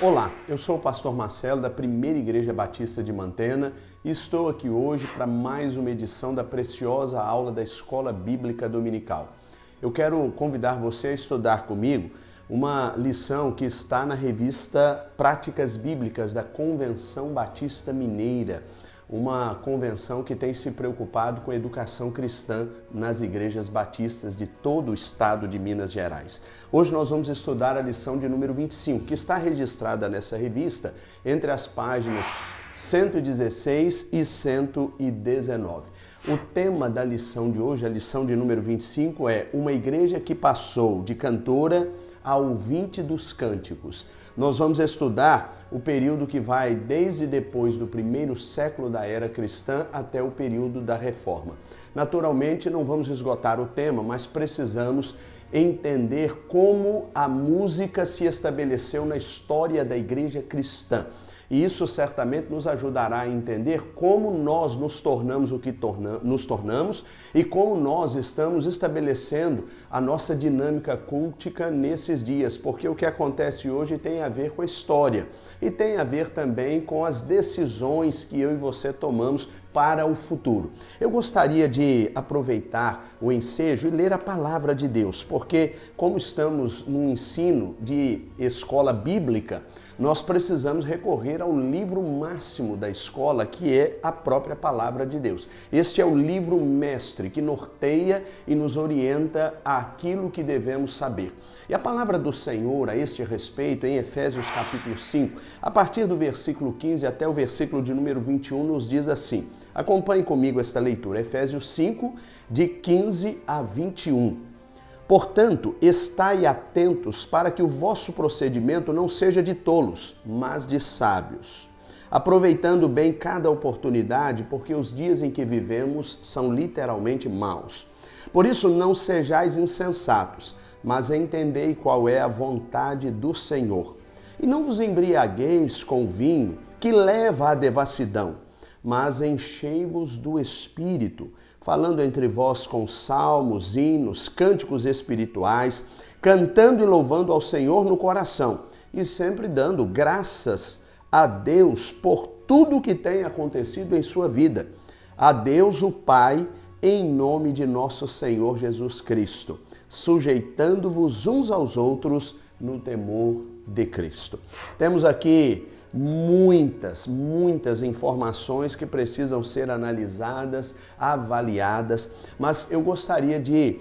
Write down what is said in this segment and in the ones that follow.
Olá, eu sou o pastor Marcelo da Primeira Igreja Batista de Mantena e estou aqui hoje para mais uma edição da preciosa aula da Escola Bíblica Dominical. Eu quero convidar você a estudar comigo uma lição que está na revista Práticas Bíblicas da Convenção Batista Mineira, uma convenção que tem se preocupado com a educação cristã nas igrejas batistas de todo o estado de Minas Gerais. Hoje nós vamos estudar a lição de número 25, que está registrada nessa revista entre as páginas 116 e 119. O tema da lição de hoje, a lição de número 25, é uma igreja que passou de cantora a ouvinte dos cânticos. Nós vamos estudar o período que vai desde depois do primeiro século da era cristã até o período da Reforma. Naturalmente, não vamos esgotar o tema, mas precisamos entender como a música se estabeleceu na história da igreja cristã. E isso certamente nos ajudará a entender como nós nos tornamos o que nos tornamos e como nós estamos estabelecendo a nossa dinâmica cultica nesses dias, porque o que acontece hoje tem a ver com a história e tem a ver também com as decisões que eu e você tomamos para o futuro. Eu gostaria de aproveitar o ensejo e ler a palavra de Deus, porque como estamos num ensino de escola bíblica, nós precisamos recorrer ao livro máximo da escola, que é a própria palavra de Deus. Este é o livro mestre que norteia e nos orienta àquilo que devemos saber. E a palavra do Senhor a este respeito, em Efésios capítulo 5, a partir do versículo 15 até o versículo de número 21, nos diz assim. Acompanhe comigo esta leitura, Efésios 5, de 15 a 21. Portanto, estai atentos para que o vosso procedimento não seja de tolos, mas de sábios, aproveitando bem cada oportunidade, porque os dias em que vivemos são literalmente maus. Por isso, não sejais insensatos, mas entendei qual é a vontade do Senhor. E não vos embriagueis com vinho, que leva à devassidão, mas enchei-vos do Espírito, falando entre vós com salmos, hinos, cânticos espirituais, cantando e louvando ao Senhor no coração e sempre dando graças a Deus por tudo o que tem acontecido em sua vida. A Deus o Pai, em nome de nosso Senhor Jesus Cristo, sujeitando-vos uns aos outros no temor de Cristo. Temos aqui muitas informações que precisam ser analisadas, avaliadas, mas eu gostaria de,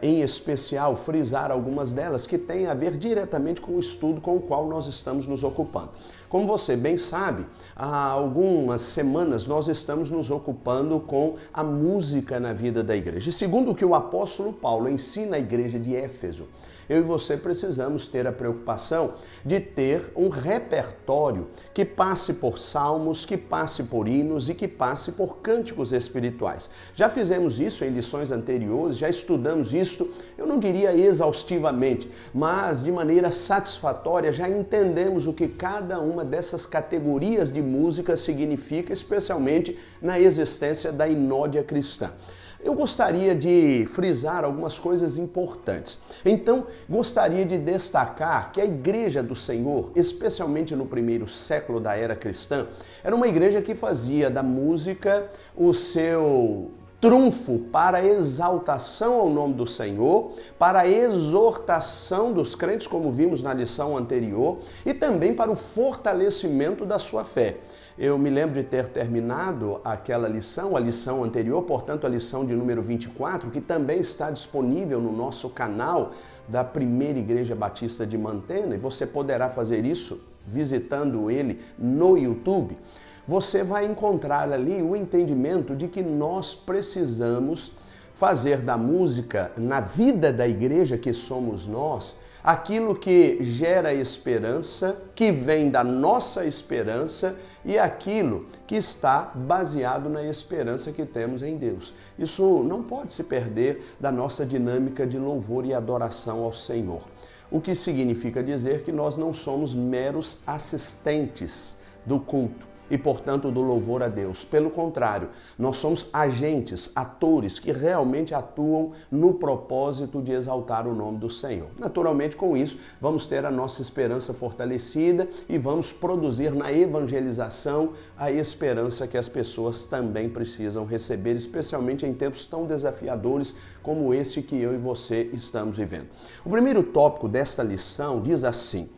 em especial, frisar algumas delas que têm a ver diretamente com o estudo com o qual nós estamos nos ocupando. Como você bem sabe, há algumas semanas nós estamos nos ocupando com a música na vida da igreja. E segundo o que o apóstolo Paulo ensina à igreja de Éfeso, eu e você precisamos ter a preocupação de ter um repertório que passe por salmos, que passe por hinos e que passe por cânticos espirituais. Já fizemos isso em lições anteriores, já estudamos isso, eu não diria exaustivamente, mas de maneira satisfatória já entendemos o que cada uma dessas categorias de música significa, especialmente na existência da inódia cristã. Eu gostaria de frisar algumas coisas importantes. Então, gostaria de destacar que a Igreja do Senhor, especialmente no primeiro século da era cristã, era uma igreja que fazia da música o seu trunfo para a exaltação ao nome do Senhor, para a exortação dos crentes, como vimos na lição anterior, e também para o fortalecimento da sua fé. Eu me lembro de ter terminado aquela lição, a lição anterior, portanto a lição de número 24, que também está disponível no nosso canal da Primeira Igreja Batista de Mantena, e você poderá fazer isso visitando ele no YouTube. Você vai encontrar ali o entendimento de que nós precisamos fazer da música, na vida da igreja que somos nós, aquilo que gera esperança, que vem da nossa esperança e aquilo que está baseado na esperança que temos em Deus. Isso não pode se perder da nossa dinâmica de louvor e adoração ao Senhor. O que significa dizer que nós não somos meros assistentes do culto. e, portanto, do louvor a Deus. Pelo contrário, nós somos agentes, atores que realmente atuam no propósito de exaltar o nome do Senhor. Naturalmente, com isso, vamos ter a nossa esperança fortalecida e vamos produzir na evangelização a esperança que as pessoas também precisam receber, especialmente em tempos tão desafiadores como esse que eu e você estamos vivendo. O primeiro tópico desta lição diz assim: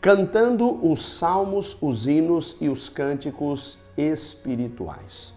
cantando os salmos, os hinos e os cânticos espirituais.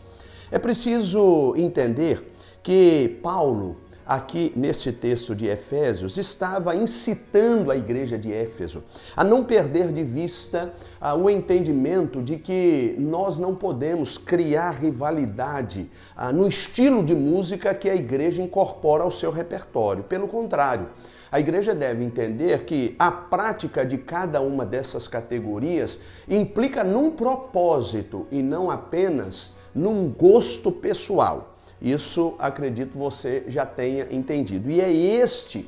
É preciso entender que Paulo, aqui neste texto de Efésios, estava incitando a igreja de Éfeso a não perder de vista o entendimento de que nós não podemos criar rivalidade no estilo de música que a igreja incorpora ao seu repertório. Pelo contrário, a igreja deve entender que a prática de cada uma dessas categorias implica num propósito e não apenas num gosto pessoal. Isso, acredito, você já tenha entendido. E é este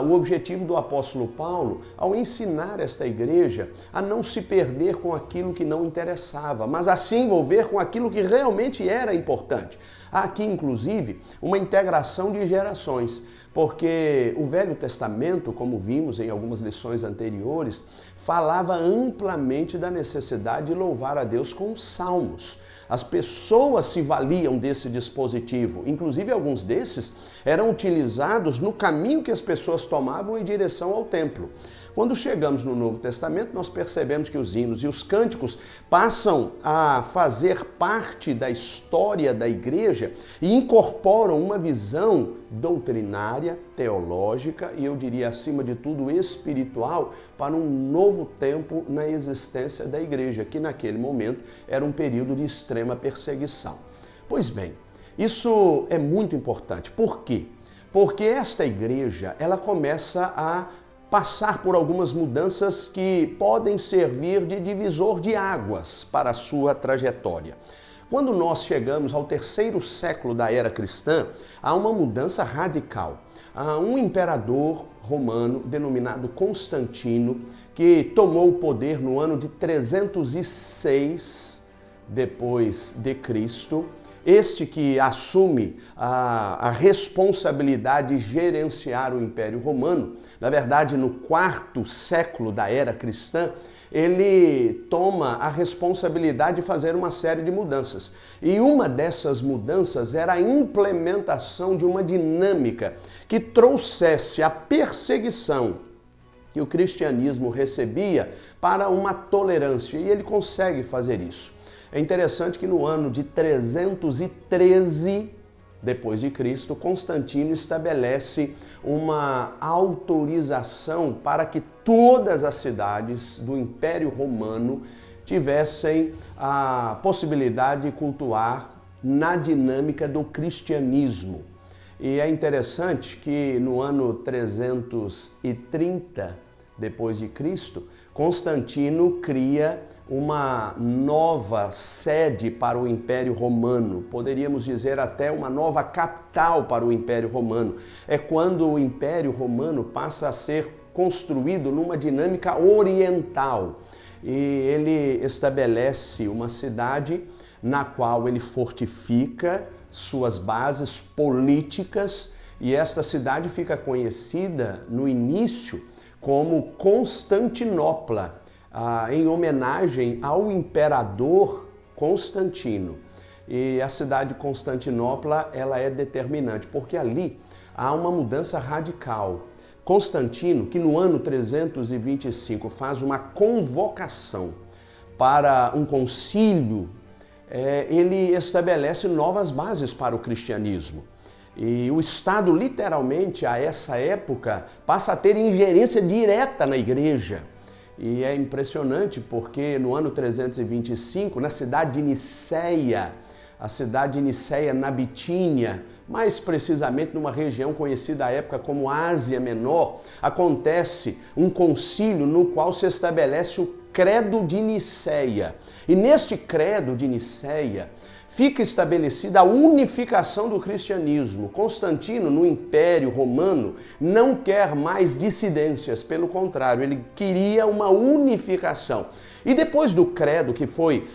o objetivo do apóstolo Paulo ao ensinar esta igreja a não se perder com aquilo que não interessava, mas a se envolver com aquilo que realmente era importante. Há aqui, inclusive, uma integração de gerações, porque o Velho Testamento, como vimos em algumas lições anteriores, falava amplamente da necessidade de louvar a Deus com salmos. As pessoas se valiam desse dispositivo, inclusive alguns desses eram utilizados no caminho que as pessoas tomavam em direção ao templo. Quando chegamos no Novo Testamento, nós percebemos que os hinos e os cânticos passam a fazer parte da história da igreja e incorporam uma visão doutrinária, teológica e, eu diria, acima de tudo, espiritual para um novo tempo na existência da igreja, que naquele momento era um período de extrema perseguição. Pois bem, isso é muito importante. Por quê? Porque esta igreja, ela começa a passar por algumas mudanças que podem servir de divisor de águas para a sua trajetória. Quando nós chegamos ao terceiro século da era cristã, há uma mudança radical. Há um imperador romano denominado Constantino, que tomou o poder no ano de 306 depois de Cristo. Este que assume a responsabilidade de gerenciar o Império Romano, na verdade, no quarto século da era cristã, ele toma a responsabilidade de fazer uma série de mudanças. E uma dessas mudanças era a implementação de uma dinâmica que trouxesse a perseguição que o cristianismo recebia para uma tolerância. E ele consegue fazer isso. É interessante que no ano de 313 depois de Cristo, Constantino estabelece uma autorização para que todas as cidades do Império Romano tivessem a possibilidade de cultuar na dinâmica do cristianismo. E é interessante que no ano 330 depois de Cristo, Constantino cria uma nova sede para o Império Romano, poderíamos dizer até uma nova capital para o Império Romano. É quando o Império Romano passa a ser construído numa dinâmica oriental e ele estabelece uma cidade na qual ele fortifica suas bases políticas e esta cidade fica conhecida no início como Constantinopla, em homenagem ao imperador Constantino. E a cidade de Constantinopla, ela é determinante, porque ali há uma mudança radical. Constantino, que no ano 325 faz uma convocação para um concílio, ele estabelece novas bases para o cristianismo. E o Estado, literalmente, a essa época, passa a ter ingerência direta na igreja. E é impressionante porque no ano 325, na cidade de Niceia, a cidade de Niceia na Bitínia, mais precisamente numa região conhecida à época como Ásia Menor, acontece um concílio no qual se estabelece o Credo de Niceia. E neste Credo de Niceia fica estabelecida a unificação do cristianismo. Constantino, no Império Romano, não quer mais dissidências, pelo contrário, ele queria uma unificação. E depois do credo que foi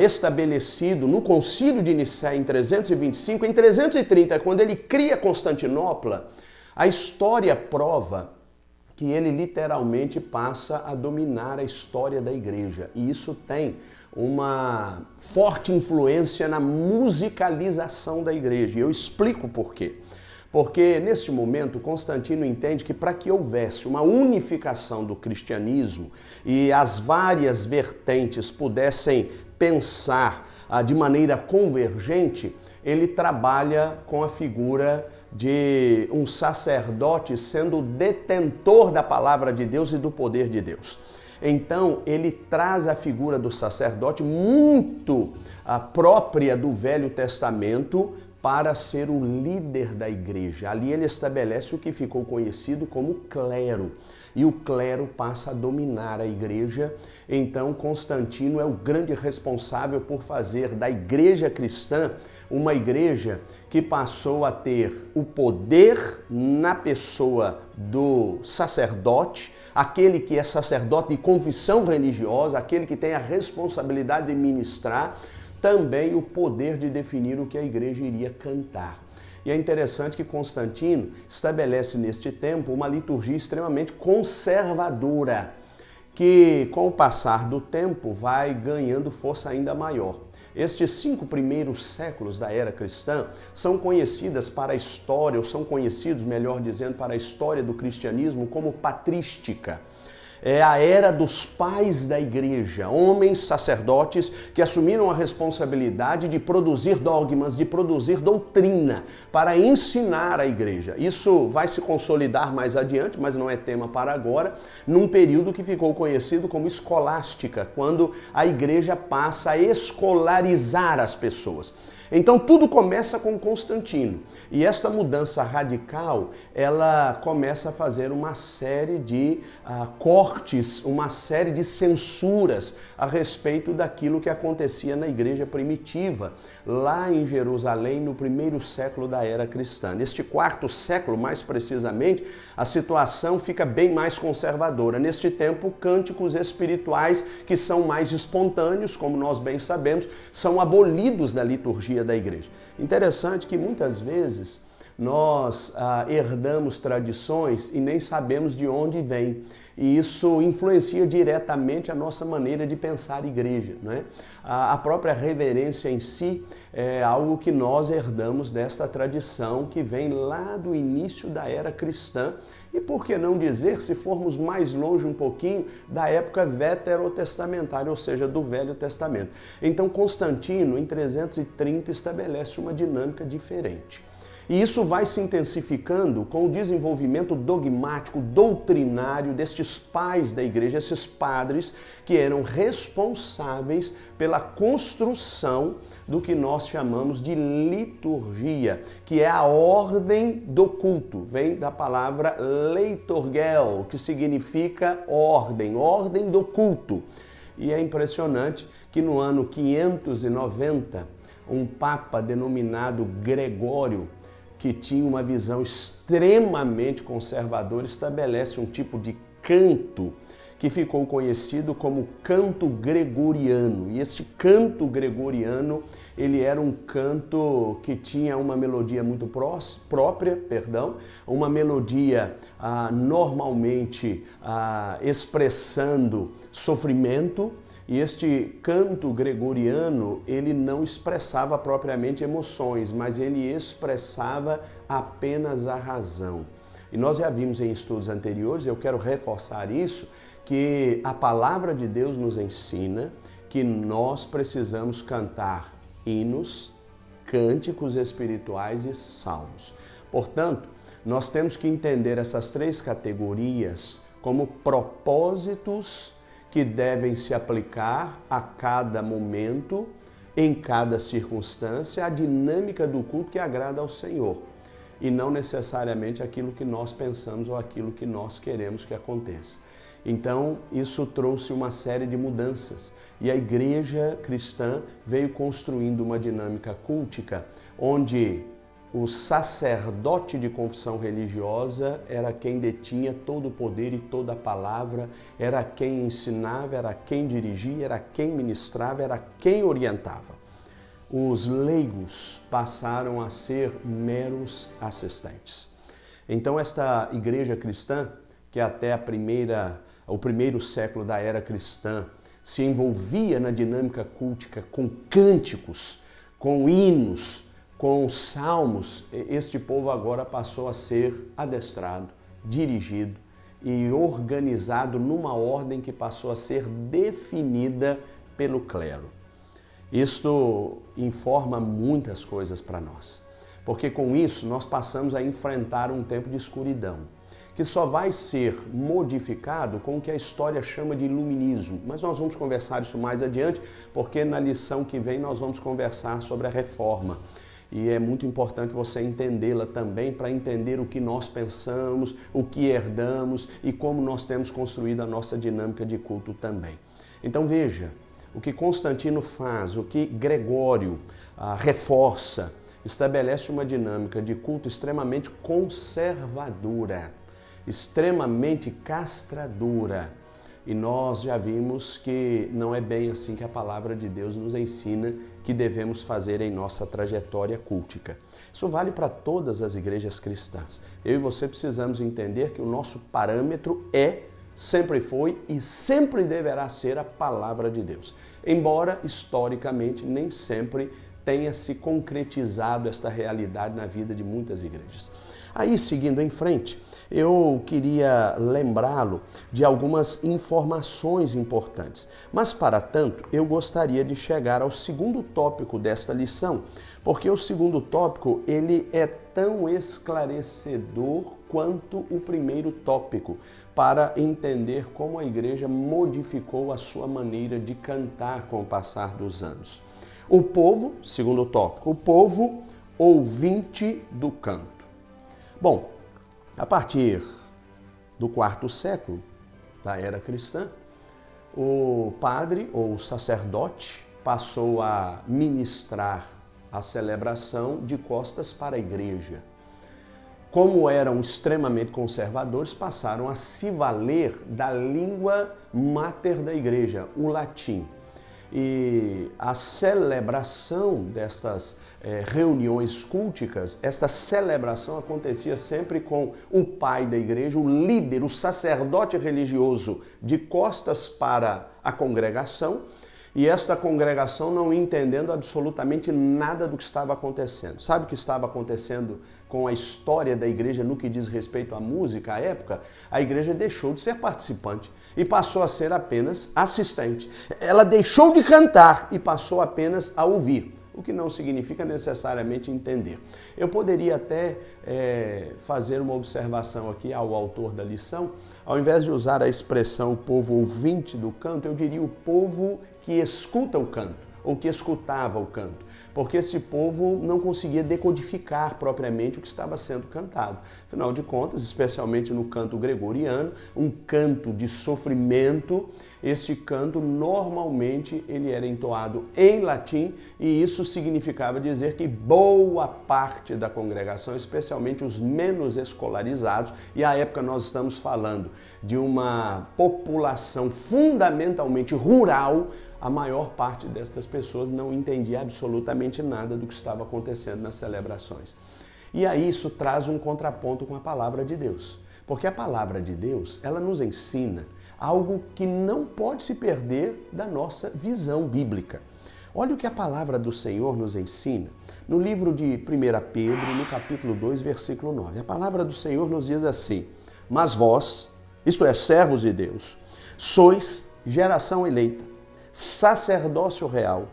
estabelecido no Concílio de Nicéia em 325, em 330, quando ele cria Constantinopla, a história prova que ele literalmente passa a dominar a história da igreja. E isso tem uma forte influência na musicalização da igreja. E eu explico por quê. Porque, neste momento, Constantino entende que para que houvesse uma unificação do cristianismo e as várias vertentes pudessem pensar de maneira convergente, ele trabalha com a figura de um sacerdote sendo detentor da palavra de Deus e do poder de Deus. Então, ele traz a figura do sacerdote muito própria do Velho Testamento para ser o líder da igreja. Ali ele estabelece o que ficou conhecido como clero. E o clero passa a dominar a igreja. Então, Constantino é o grande responsável por fazer da igreja cristã uma igreja que passou a ter o poder na pessoa do sacerdote, aquele que é sacerdote de confissão religiosa, aquele que tem a responsabilidade de ministrar, também o poder de definir o que a igreja iria cantar. E é interessante que Constantino estabelece neste tempo uma liturgia extremamente conservadora, que com o passar do tempo vai ganhando força ainda maior. Estes 5 primeiros séculos da era cristã são conhecidas para a história, ou são conhecidos, melhor dizendo, para a história do cristianismo como patrística. É a era dos pais da igreja, homens sacerdotes que assumiram a responsabilidade de produzir dogmas, de produzir doutrina para ensinar a igreja. Isso vai se consolidar mais adiante, mas não é tema para agora, num período que ficou conhecido como escolástica, quando a igreja passa a escolarizar as pessoas. Então tudo começa com Constantino e esta mudança radical, ela começa a fazer uma série de cortes, uma série de censuras a respeito daquilo que acontecia na igreja primitiva, lá em Jerusalém, no primeiro século da era cristã. Neste 4º século, mais precisamente, a situação fica bem mais conservadora. Neste tempo, cânticos espirituais que são mais espontâneos, como nós bem sabemos, são abolidos da liturgia da igreja. Interessante que muitas vezes nós herdamos tradições e nem sabemos de onde vem. E isso influencia diretamente a nossa maneira de pensar a igreja, né? A própria reverência em si é algo que nós herdamos desta tradição que vem lá do início da era cristã e, por que não dizer, se formos mais longe um pouquinho, da época veterotestamentária, ou seja, do Velho Testamento. Então, Constantino, em 330, estabelece uma dinâmica diferente. E isso vai se intensificando com o desenvolvimento dogmático, doutrinário destes pais da igreja, esses padres que eram responsáveis pela construção do que nós chamamos de liturgia, que é a ordem do culto. Vem da palavra leiturgel, que significa ordem, ordem do culto. E é impressionante que no ano 590, um papa denominado Gregório, que tinha uma visão extremamente conservadora, estabelece um tipo de canto que ficou conhecido como canto gregoriano. E este canto gregoriano, ele era um canto que tinha uma melodia muito própria, uma melodia normalmente expressando sofrimento. E este canto gregoriano, ele não expressava propriamente emoções, mas ele expressava apenas a razão. E nós já vimos em estudos anteriores, eu quero reforçar isso, que a palavra de Deus nos ensina que nós precisamos cantar hinos, cânticos espirituais e salmos. Portanto, nós temos que entender essas 3 categorias como propósitos que devem se aplicar a cada momento, em cada circunstância, a dinâmica do culto que agrada ao Senhor, e não necessariamente aquilo que nós pensamos ou aquilo que nós queremos que aconteça. Então, isso trouxe uma série de mudanças. E a igreja cristã veio construindo uma dinâmica cultica, onde o sacerdote de confissão religiosa era quem detinha todo o poder e toda a palavra, era quem ensinava, era quem dirigia, era quem ministrava, era quem orientava. Os leigos passaram a ser meros assistentes. Então, esta igreja cristã, que até o primeiro século da era cristã se envolvia na dinâmica cultica com cânticos, com hinos, com salmos, este povo agora passou a ser adestrado, dirigido e organizado numa ordem que passou a ser definida pelo clero. Isto informa muitas coisas para nós, porque com isso nós passamos a enfrentar um tempo de escuridão, que só vai ser modificado com o que a história chama de iluminismo. Mas nós vamos conversar isso mais adiante, porque na lição que vem nós vamos conversar sobre a reforma. E é muito importante você entendê-la também para entender o que nós pensamos, o que herdamos e como nós temos construído a nossa dinâmica de culto também. Então veja, o que Constantino faz, o que Gregório reforça, estabelece uma dinâmica de culto extremamente conservadora, extremamente castradora. E nós já vimos que não é bem assim que a palavra de Deus nos ensina que devemos fazer em nossa trajetória cultica. Isso vale para todas as igrejas cristãs. Eu e você precisamos entender que o nosso parâmetro sempre foi e sempre deverá ser a palavra de Deus. Embora, historicamente, nem sempre tenha se concretizado esta realidade na vida de muitas igrejas. Aí, seguindo em frente, eu queria lembrá-lo de algumas informações importantes. Mas, para tanto, eu gostaria de chegar ao segundo tópico desta lição, porque o segundo tópico ele é tão esclarecedor quanto o primeiro tópico, para entender como a igreja modificou a sua maneira de cantar com o passar dos anos. O povo, segundo tópico, o povo ouvinte do canto. Bom, a partir do quarto século da era cristã, o padre ou o sacerdote passou a ministrar a celebração de costas para a igreja. Como eram extremamente conservadores, passaram a se valer da língua máter da igreja, o latim. E a celebração destas reuniões culticas, esta celebração acontecia sempre com o pai da igreja, o líder, o sacerdote religioso, de costas para a congregação, e esta congregação não entendendo absolutamente nada do que estava acontecendo. Sabe o que estava acontecendo com a história da igreja no que diz respeito à música à época? A igreja deixou de ser participante e passou a ser apenas assistente. Ela deixou de cantar e passou apenas a ouvir, o que não significa necessariamente entender. Eu poderia até fazer uma observação aqui ao autor da lição. Ao invés de usar a expressão povo ouvinte do canto, eu diria o povo que escuta o canto, ou que escutava o canto, porque esse povo não conseguia decodificar propriamente o que estava sendo cantado. Afinal de contas, especialmente no canto gregoriano, um canto de sofrimento, este canto normalmente ele era entoado em latim, e isso significava dizer que boa parte da congregação, especialmente os menos escolarizados, e à época nós estamos falando de uma população fundamentalmente rural, a maior parte destas pessoas não entendia absolutamente nada do que estava acontecendo nas celebrações. E aí isso traz um contraponto com a palavra de Deus, porque a palavra de Deus, ela nos ensina algo que não pode se perder da nossa visão bíblica. Olha o que a palavra do Senhor nos ensina no livro de 1 Pedro, no capítulo 2, versículo 9. A palavra do Senhor nos diz assim: mas vós, isto é, servos de Deus, sois geração eleita, sacerdócio real,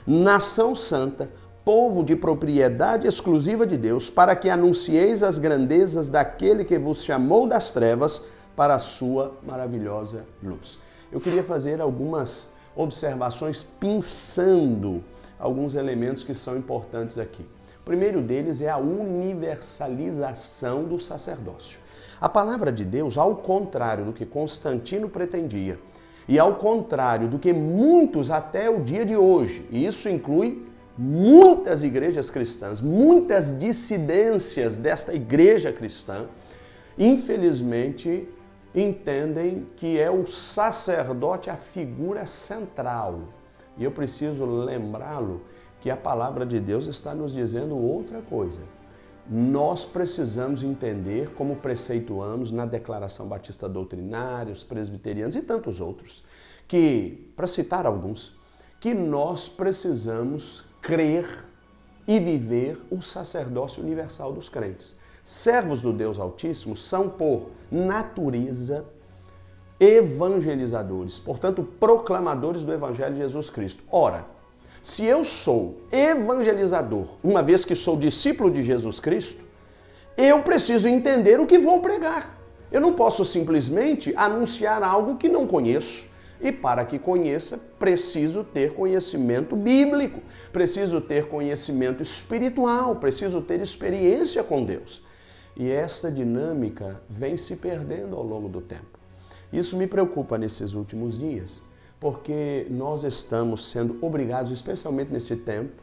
nação santa, povo de propriedade exclusiva de Deus, para que anuncieis as grandezas daquele que vos chamou das trevas para a sua maravilhosa luz. Eu queria fazer algumas observações pensando alguns elementos que são importantes aqui. O primeiro deles é a universalização do sacerdócio. A palavra de Deus, ao contrário do que Constantino pretendia, e ao contrário do que muitos até o dia de hoje, e isso inclui muitas igrejas cristãs, muitas dissidências desta igreja cristã, infelizmente entendem que é o sacerdote a figura central. E eu preciso lembrá-lo que a palavra de Deus está nos dizendo outra coisa. Nós precisamos entender, como preceituamos na Declaração Batista Doutrinária, os presbiterianos e tantos outros, que, para citar alguns, que nós precisamos crer e viver o sacerdócio universal dos crentes. Servos do Deus Altíssimo são, por natureza, evangelizadores, portanto, proclamadores do Evangelho de Jesus Cristo. Ora, se eu sou evangelizador, uma vez que sou discípulo de Jesus Cristo, eu preciso entender o que vou pregar. Eu não posso simplesmente anunciar algo que não conheço. E para que conheça, preciso ter conhecimento bíblico, preciso ter conhecimento espiritual, preciso ter experiência com Deus. E esta dinâmica vem se perdendo ao longo do tempo. Isso me preocupa nesses últimos dias, porque nós estamos sendo obrigados, especialmente nesse tempo,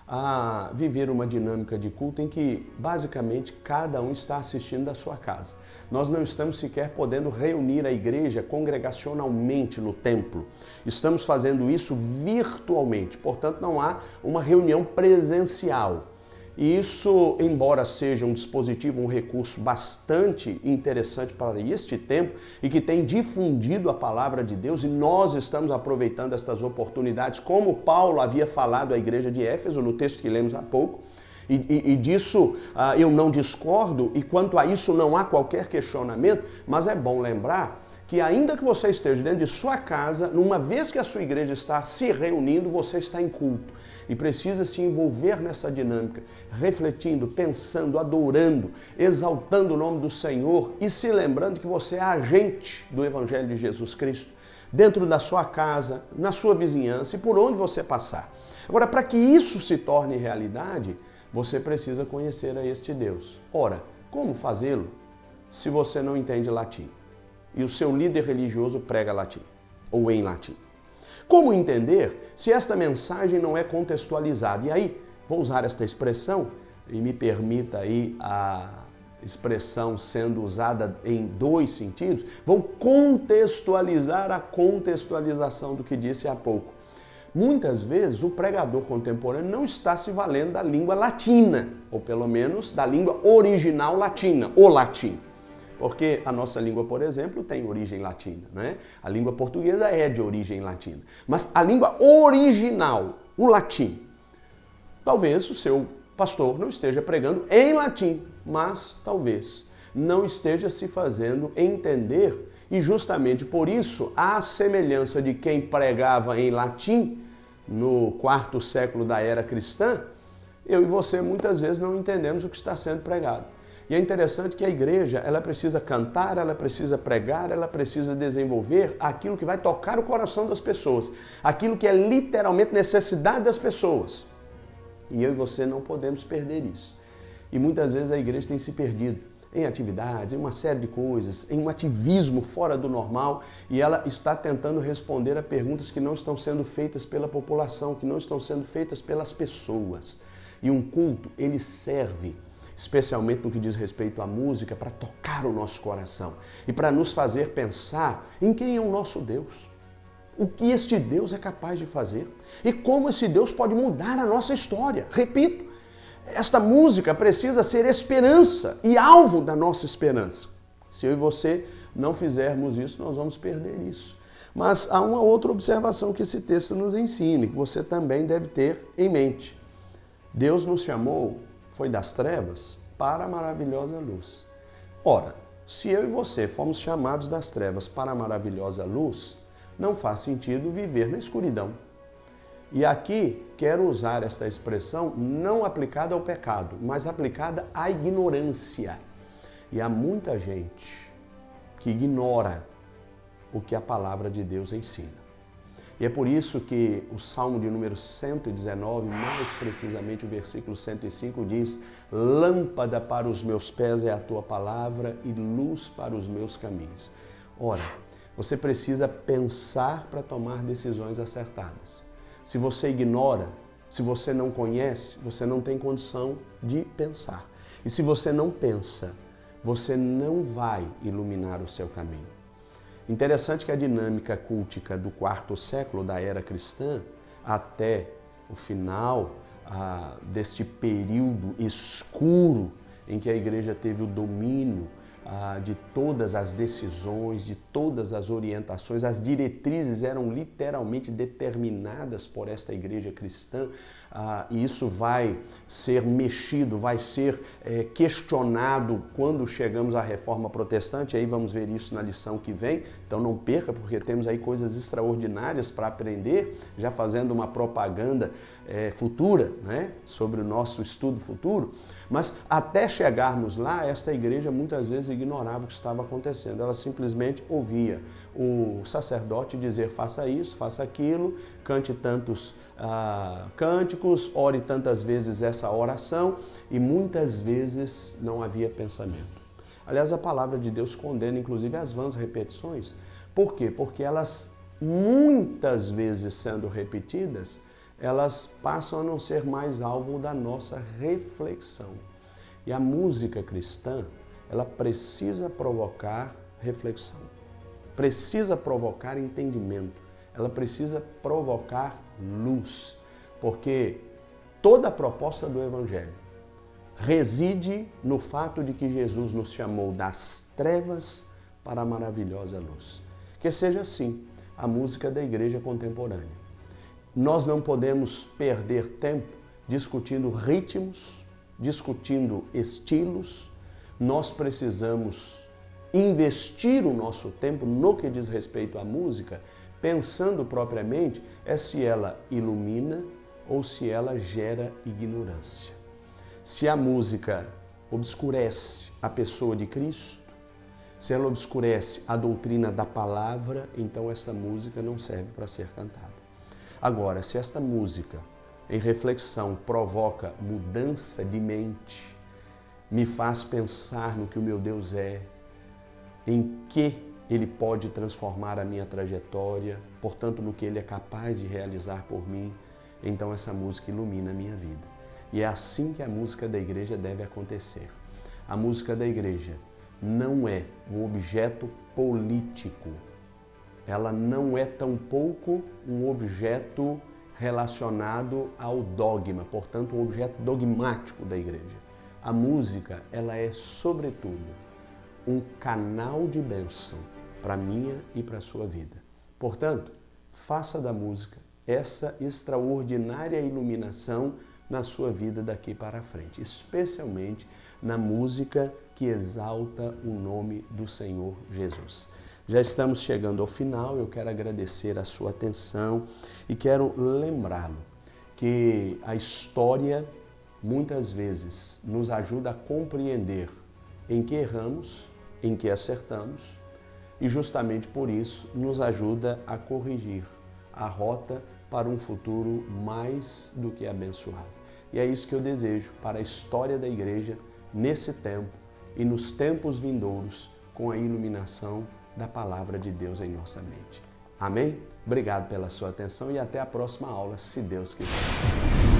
a viver uma dinâmica de culto em que, basicamente, cada um está assistindo da sua casa. Nós não estamos sequer podendo reunir a igreja congregacionalmente no templo. Estamos fazendo isso virtualmente, portanto, não há uma reunião presencial. E isso, embora seja um dispositivo, um recurso bastante interessante para este tempo e que tem difundido a palavra de Deus, e nós estamos aproveitando estas oportunidades, como Paulo havia falado à igreja de Éfeso, no texto que lemos há pouco, e disso eu não discordo, e quanto a isso não há qualquer questionamento, mas é bom lembrar que ainda que você esteja dentro de sua casa, uma vez que a sua igreja está se reunindo, você está em culto. E precisa se envolver nessa dinâmica, refletindo, pensando, adorando, exaltando o nome do Senhor e se lembrando que você é agente do Evangelho de Jesus Cristo, dentro da sua casa, na sua vizinhança e por onde você passar. Agora, para que isso se torne realidade, você precisa conhecer a este Deus. Ora, como fazê-lo se você não entende latim? E o seu líder religioso prega latim, ou em latim. Como entender se esta mensagem não é contextualizada? E aí, vou usar esta expressão, e me permita aí a expressão sendo usada em dois sentidos, vou contextualizar a contextualização do que disse há pouco. Muitas vezes o pregador contemporâneo não está se valendo da língua latina, ou pelo menos da língua original latina, o latim. Porque a nossa língua, por exemplo, tem origem latina, né? A língua portuguesa é de origem latina. Mas a língua original, o latim, talvez o seu pastor não esteja pregando em latim, mas talvez não esteja se fazendo entender, e justamente por isso, à semelhança de quem pregava em latim no quarto século da era cristã, eu e você muitas vezes não entendemos o que está sendo pregado. E é interessante que a igreja, ela precisa cantar, ela precisa pregar, ela precisa desenvolver aquilo que vai tocar o coração das pessoas, aquilo que é literalmente necessidade das pessoas. E eu e você não podemos perder isso. E muitas vezes a igreja tem se perdido em atividades, em uma série de coisas, em um ativismo fora do normal, e ela está tentando responder a perguntas que não estão sendo feitas pela população, que não estão sendo feitas pelas pessoas. E um culto, ele serve, especialmente no que diz respeito à música, para tocar o nosso coração e para nos fazer pensar em quem é o nosso Deus, o que este Deus é capaz de fazer e como esse Deus pode mudar a nossa história. Repito, esta música precisa ser esperança e alvo da nossa esperança. Se eu e você não fizermos isso, nós vamos perder isso. Mas há uma outra observação que esse texto nos ensina, que você também deve ter em mente. Deus nos chamou, foi das trevas para a maravilhosa luz. Ora, se eu e você fomos chamados das trevas para a maravilhosa luz, não faz sentido viver na escuridão. E aqui quero usar esta expressão não aplicada ao pecado, mas aplicada à ignorância. E há muita gente que ignora o que a palavra de Deus ensina. E é por isso que o Salmo de número 119, mais precisamente o versículo 105, diz: lâmpada para os meus pés é a tua palavra e luz para os meus caminhos. Ora, você precisa pensar para tomar decisões acertadas. Se você ignora, se você não conhece, você não tem condição de pensar. E se você não pensa, você não vai iluminar o seu caminho. Interessante que a dinâmica cultica do quarto século da era cristã até o final deste período escuro em que a igreja teve o domínio de todas as decisões, de todas as orientações, as diretrizes eram literalmente determinadas por esta igreja cristã, e isso vai ser mexido, vai ser questionado quando chegamos à Reforma Protestante. Aí vamos ver isso na lição que vem, então não perca, porque temos aí coisas extraordinárias para aprender, já fazendo uma propaganda futura, né, sobre o nosso estudo futuro. Mas até chegarmos lá, esta igreja muitas vezes ignorava o que estava acontecendo. Ela simplesmente ouvia o sacerdote dizer: faça isso, faça aquilo, cante tantos cânticos, ore tantas vezes essa oração, e muitas vezes não havia pensamento. Aliás, a palavra de Deus condena inclusive as vãs repetições. Por quê? Porque elas, muitas vezes sendo repetidas, elas passam a não ser mais alvo da nossa reflexão. E a música cristã, ela precisa provocar reflexão, precisa provocar entendimento, ela precisa provocar luz, porque toda a proposta do Evangelho reside no fato de que Jesus nos chamou das trevas para a maravilhosa luz. Que seja assim a música da igreja contemporânea. Nós não podemos perder tempo discutindo ritmos, discutindo estilos. Nós precisamos investir o nosso tempo no que diz respeito à música, pensando propriamente se ela ilumina ou se ela gera ignorância. Se a música obscurece a pessoa de Cristo, se ela obscurece a doutrina da palavra, então essa música não serve para ser cantada. Agora, se esta música, em reflexão, provoca mudança de mente, me faz pensar no que o meu Deus é, em que Ele pode transformar a minha trajetória, portanto, no que Ele é capaz de realizar por mim, então essa música ilumina a minha vida. E é assim que a música da igreja deve acontecer. A música da igreja não é um objeto político. Ela não é tampouco um objeto relacionado ao dogma, portanto, um objeto dogmático da igreja. A música, ela é, sobretudo, um canal de bênção para a minha e para a sua vida. Portanto, faça da música essa extraordinária iluminação na sua vida daqui para frente, especialmente na música que exalta o nome do Senhor Jesus. Já estamos chegando ao final, eu quero agradecer a sua atenção e quero lembrá-lo que a história muitas vezes nos ajuda a compreender em que erramos, em que acertamos, e justamente por isso nos ajuda a corrigir a rota para um futuro mais do que abençoado. E é isso que eu desejo para a história da igreja nesse tempo e nos tempos vindouros, com a iluminação da palavra de Deus em nossa mente. Amém? Obrigado pela sua atenção e até a próxima aula, se Deus quiser.